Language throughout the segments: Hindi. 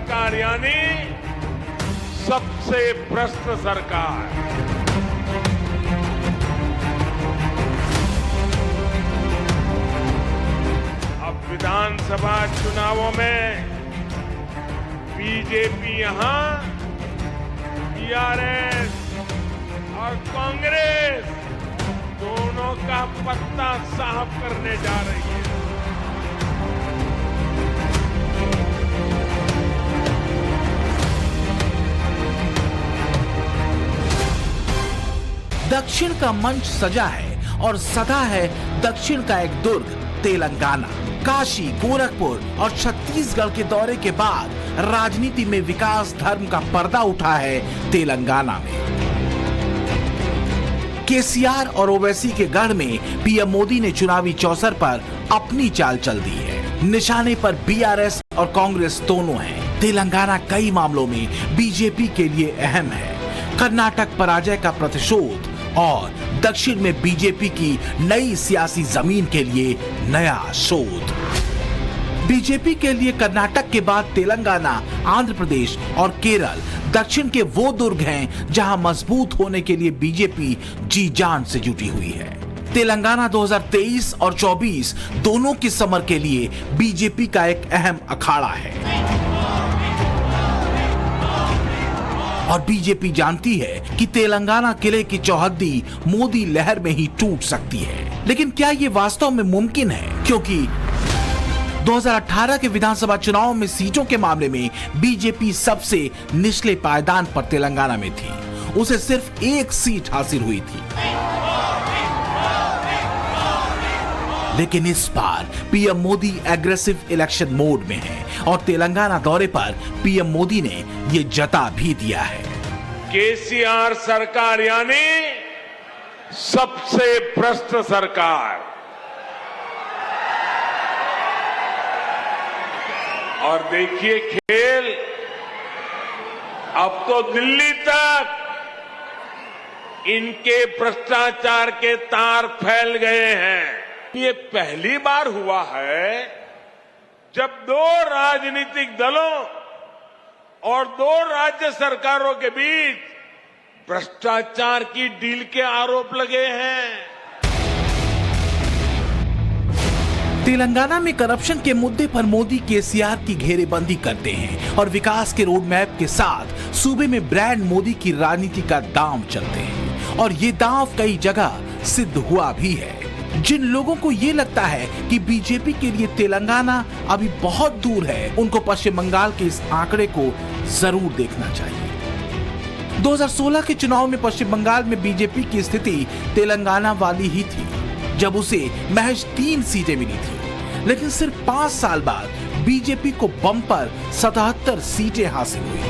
सरकार यानी सबसे भ्रष्ट सरकार। अब विधानसभा चुनावों में बीजेपी यहां टीआरएस और कांग्रेस दोनों का पत्ता साफ करने जा रही है। दक्षिण का मंच सजा है और सदा है दक्षिण का एक दुर्ग तेलंगाना। काशी, गोरखपुर और छत्तीसगढ़ के दौरे के बाद राजनीति में विकास धर्म का पर्दा उठा है तेलंगाना में। केसीआर और ओवैसी के गढ़ में पीएम मोदी ने चुनावी चौसर पर अपनी चाल चल दी है। निशाने पर बीआरएस और कांग्रेस दोनों हैं। तेलंगाना कई मामलों में बीजेपी के लिए अहम है। कर्नाटक पराजय का प्रतिशोध और दक्षिण में बीजेपी की नई सियासी जमीन के लिए नया शोध। बीजेपी के लिए कर्नाटक के बाद तेलंगाना, आंध्र प्रदेश और केरल दक्षिण के वो दुर्ग हैं जहां मजबूत होने के लिए बीजेपी जी जान से जुटी हुई है। तेलंगाना 2023 और 24 दोनों की समर के लिए बीजेपी का एक अहम अखाड़ा है और बीजेपी जानती है कि तेलंगाना किले की चौहद्दी मोदी लहर में ही टूट सकती है। लेकिन क्या ये वास्तव में मुमकिन है? क्योंकि 2018 के विधानसभा चुनाव में सीटों के मामले में बीजेपी सबसे निचले पायदान पर तेलंगाना में थी। उसे सिर्फ एक सीट हासिल हुई थी। लेकिन इस बार PM Modi aggressive election mode में है और तेलंगाना दौरे पर पीएम मोदी ने ये जता भी दिया है। केसीआर सरकार यानी सबसे भ्रष्ट सरकार। और देखिए खेल अब तो दिल्ली तक इनके भ्रष्टाचार के तार फैल गए हैं। ये पहली बार हुआ है जब दो राजनीतिक दलों और दो राज्य सरकारों के बीच भ्रष्टाचार की डील के आरोप लगे हैं। तेलंगाना में करप्शन के मुद्दे पर मोदी केसीआर की घेरेबंदी करते हैं और विकास के रोड मैप के साथ सूबे में ब्रांड मोदी की राजनीति का दांव चलते हैं और ये दांव कई जगह सिद्ध हुआ भी है। जिन लोगों को ये लगता है कि बीजेपी के लिए तेलंगाना अभी बहुत दूर है, उनको पश्चिम बंगाल के इस आंकड़े को जरूर देखना चाहिए। 2016 के चुनाव में पश्चिम बंगाल में बीजेपी की स्थिति तेलंगाना वाली ही थी, जब उसे महज 3 सीटें मिली थी। लेकिन सिर्फ 5 साल बाद बीजेपी को बम्पर 77 सीटें हासिल हुई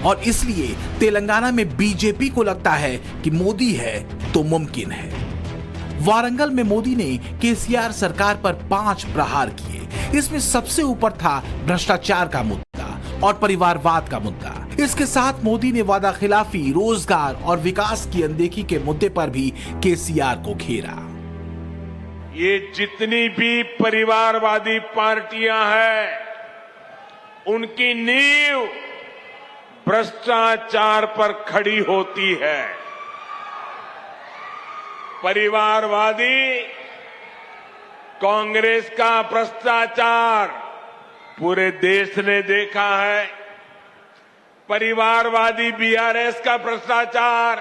और इसलिए तेलंगाना में बीजेपी को लगता है कि मोदी है तो मुमकिन है। वारंगल में मोदी ने केसीआर सरकार पर 5 प्रहार किए। इसमें सबसे ऊपर था भ्रष्टाचार का मुद्दा और परिवारवाद का मुद्दा। इसके साथ मोदी ने वादा खिलाफी, रोजगार और विकास की अनदेखी के मुद्दे पर भी केसीआर को घेरा। ये जितनी भी परिवारवादी पार्टियां हैं, उनकी नींव भ्रष्टाचार पर खड़ी होती है। परिवारवादी कांग्रेस का भ्रष्टाचार पूरे देश ने देखा है। परिवारवादी बीआरएस का भ्रष्टाचार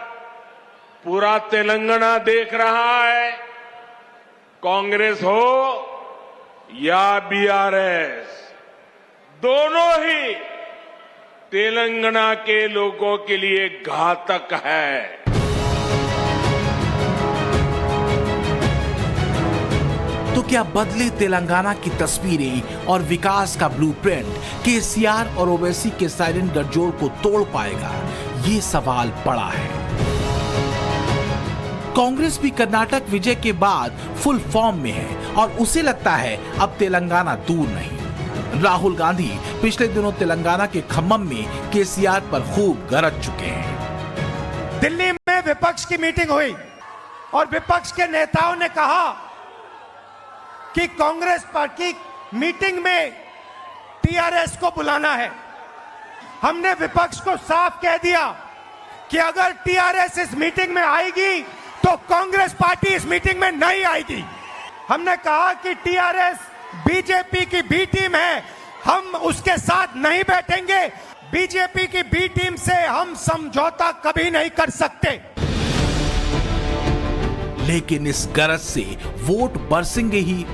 पूरा तेलंगाना देख रहा है। कांग्रेस हो या बीआरएस, दोनों ही तेलंगाना के लोगों के लिए घातक है। तो क्या बदले तेलंगाना की तस्वीरें और विकास का ब्लूप्रिंट केसीआर और ओवैसी के साइलेंट गठजोड़ को तोड़ पाएगा? ये सवाल बड़ा है। कांग्रेस भी कर्नाटक विजय के बाद फुल फॉर्म में है और उसे लगता है अब तेलंगाना दूर नहीं। राहुल गांधी पिछले दिनों तेलंगाना के खम्मम में केसीआर पर खूब गरज चुके हैं। दिल्ली में विपक्ष की मीटिंग हुई और विपक्ष के नेताओं ने कहा कि कांग्रेस पार्टी मीटिंग में टीआरएस को बुलाना है। हमने विपक्ष को साफ कह दिया कि अगर टीआरएस इस मीटिंग में आएगी तो कांग्रेस पार्टी इस मीटिंग में नहीं आएगी। हमने कहा कि टीआरएस बीजेपी की बी टीम है, हम उसके साथ नहीं बैठेंगे। बीजेपी की बी टीम से हम समझौता कभी नहीं कर सकते। लेकिन इस गरज से वोट बरसेंगे ही,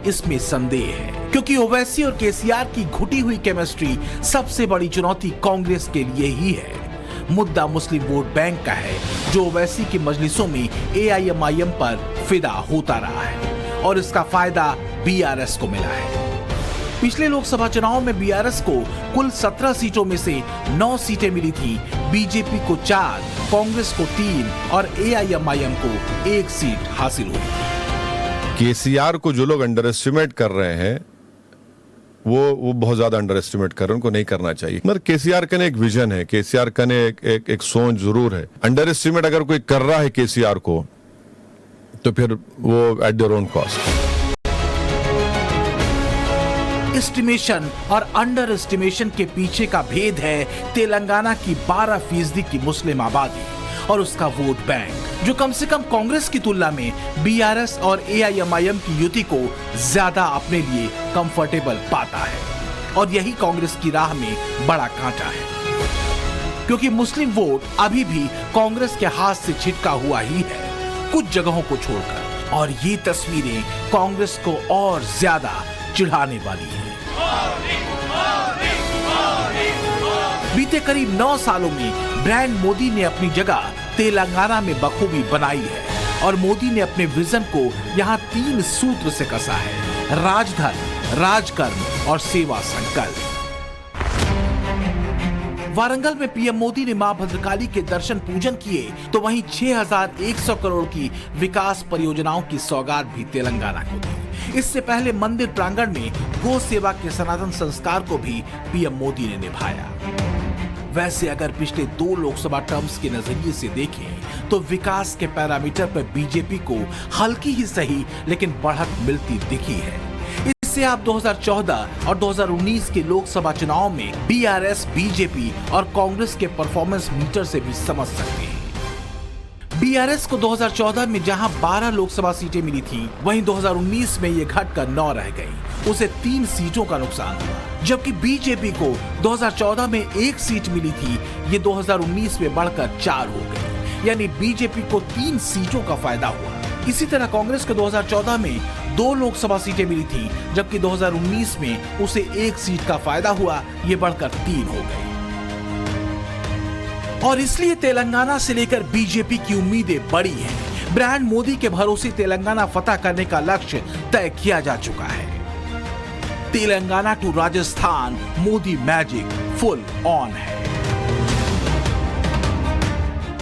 इसमें संदेह है, क्योंकि ओवैसी और केसीआर की घुटी हुई केमिस्ट्री सबसे बड़ी चुनौती कांग्रेस के लिए ही है। मुद्दा मुस्लिम वोट बैंक का है, जो ओवैसी की मजलिसों में एआईएमआईएम पर फिदा होता रहा है और इसका फायदा बीआरएस को मिला है। पिछले लोकसभा चुनाव में बीआरएस को कुल 17 सीटों में से 9 सीटें मिली थी, बीजेपी को 4, कांग्रेस को 3 और एआईएमआईएम को 1 सीट हासिल हुई थी। केसीआर को जो लोग अंडर एस्टिमेट कर रहे हैं वो बहुत ज्यादा अंडर एस्टिमेट कर रहे हैं, उनको नहीं करना चाहिए। मगर केसीआर का ने एक विजन है, केसीआर का ने एक सोच जरूर है। अंडर एस्टिमेट अगर कोई कर रहा है केसीआर को तो फिर वो eight their own cost. Estimation और अंडर एस्टिमेशन के पीछे का भेद है तेलंगाना की 12% की मुस्लिम आबादी और उसका वोट बैंक, जो कम से कम कांग्रेस की तुलना में बीआरएस और एआईएमआईएम की युति को ज्यादा अपने लिए कंफर्टेबल पाता है। और यही कांग्रेस की राह में बड़ा कांटा है, क्योंकि मुस्लिम वोट अभी भी कांग्रेस के हाथ से छिटका हुआ ही है, कुछ जगहों को छोड़कर। और ये तस्वीरें कांग्रेस को और ज्यादा चिढ़ाने वाली है। बीते करीब 9 सालों में ब्रांड मोदी ने अपनी जगह तेलंगाना में बखूबी बनाई है और मोदी ने अपने विजन को यहाँ 3 सूत्र से कसा है: राजधर्म, राजकर्म और सेवा संकल्प। वारंगल में पीएम मोदी ने मां भद्रकाली के दर्शन पूजन किए, तो वहीं 6100 करोड़ की विकास परियोजनाओं की सौगात भी तेलंगाना को दी। इससे पहले मंदिर प्रांगण में गो सेवा के सनातन संस्कार को भी पीएम मोदी ने निभाया। वैसे अगर पिछले 2 लोकसभा टर्म्स के नजरिए से देखें तो विकास के पैरामीटर पर बीजेपी को हल्की ही सही लेकिन बढ़त मिलती दिखी है। इससे आप 2014 और 2019 के लोकसभा चुनाव में बीआरएस, बीजेपी और कांग्रेस के परफॉर्मेंस मीटर से भी समझ सकते हैं। बीआरएस को 2014 में जहां 12 लोकसभा सीटें मिली थी, वहीं 2019 में ये घटकर 9 रह गई। उसे 3 सीटों का नुकसान हुआ। जबकि बीजेपी को 2014 में 1 सीट मिली थी, ये 2019 में बढ़कर 4 हो गई, यानी बीजेपी को 3 सीटों का फायदा हुआ। इसी तरह कांग्रेस को 2014 में 2 लोकसभा सीटें मिली थी, जबकि 2019 में उसे 1 सीट का फायदा हुआ, ये बढ़कर 3 हो गई। और इसलिए तेलंगाना से लेकर बीजेपी की उम्मीदें बड़ी हैं। ब्रांड मोदी के भरोसे तेलंगाना फतह करने का लक्ष्य तय किया जा चुका है। Telangana to Rajasthan, Modi magic full on है।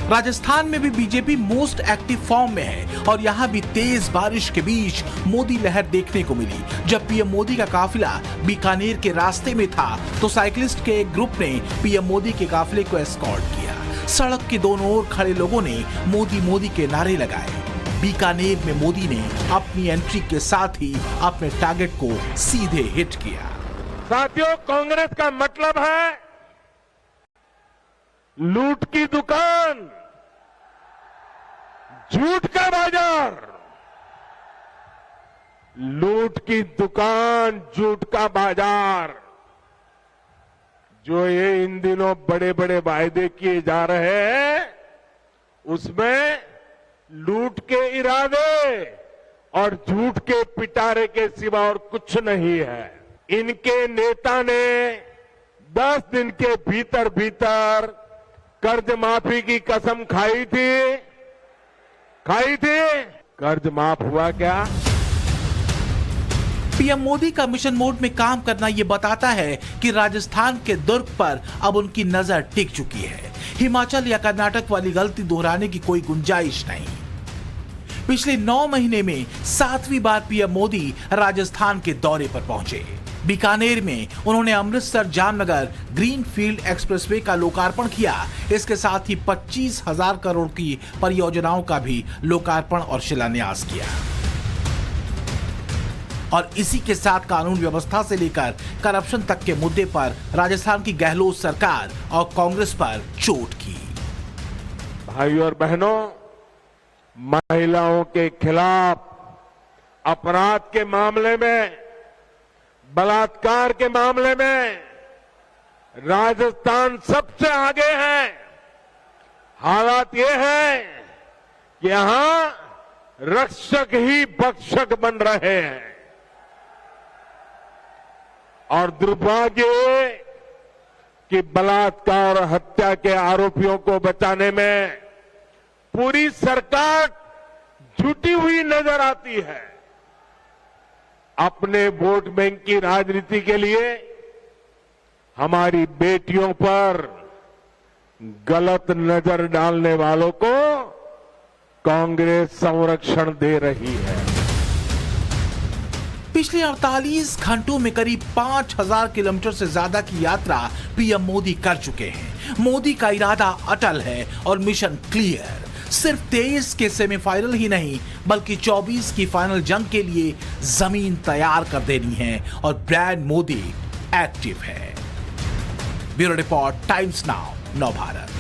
राजस्थान में भी बीजेपी मोस्ट एक्टिव फॉर्म में है और यहां भी तेज बारिश के बीच मोदी लहर देखने को मिली। जब पीएम मोदी का काफिला बीकानेर के रास्ते में था तो साइकिलिस्ट के एक ग्रुप ने पीएम मोदी के काफिले को एस्कॉर्ट किया। सड़क के दोनों ओर खड़े लोगों ने मोदी मोदी के नारे लगाए। बीकानेर में मोदी ने अपनी एंट्री के साथ ही अपने टारगेट को सीधे हिट किया। साथियों, कांग्रेस का मतलब है लूट की दुकान, झूठ का बाजार। लूट की दुकान, झूठ का बाजार, जो ये इन दिनों बड़े बड़े वायदे किए जा रहे हैं, उसमें लूट के इरादे और झूठ के पिटारे के सिवा और कुछ नहीं है। इनके नेता ने 10 दिन के भीतर भीतर कर्ज माफी की कसम खाई थी। कर्ज माफ हुआ क्या? पीएम मोदी का मिशन मोड में काम करना ये बताता है कि राजस्थान के दुर्ग पर अब उनकी नजर टिक चुकी है। हिमाचल या कर्नाटक वाली गलती दोहराने की कोई गुंजाइश नहीं। पिछले 9 महीने में 7वीं बार पीएम मोदी राजस्थान के दौरे पर पहुंचे। बीकानेर में उन्होंने अमृतसर जामनगर ग्रीनफील्ड एक्सप्रेसवे का लोकार्पण किया। इसके साथ ही 25,000 करोड़ की परियोजनाओं का भी लोकार्पण और शिलान्यास किया। और इसी के साथ कानून व्यवस्था से लेकर करप्शन तक के मुद्दे पर राजस्थान की गहलोत सरकार और कांग्रेस पर चोट की। भाइयों और बहनों, महिलाओं के खिलाफ अपराध के मामले में, बलात्कार के मामले में राजस्थान सबसे आगे है। हालात ये है कि यहां रक्षक ही भक्षक बन रहे हैं और दुर्भाग्य ये कि बलात्कार और हत्या के आरोपियों को बचाने में पूरी सरकार जुटी हुई नजर आती है। अपने वोट बैंक की राजनीति के लिए हमारी बेटियों पर गलत नजर डालने वालों को कांग्रेस संरक्षण दे रही है। पिछले 48 घंटों में करीब 5000 किलोमीटर से ज्यादा की यात्रा पीएम मोदी कर चुके हैं। मोदी का इरादा अटल है और मिशन क्लियर। सिर्फ 23 के सेमीफाइनल ही नहीं बल्कि 24 की फाइनल जंग के लिए जमीन तैयार कर देनी है और ब्रांड मोदी एक्टिव है। ब्यूरो रिपोर्ट, टाइम्स नाउ, नव भारत।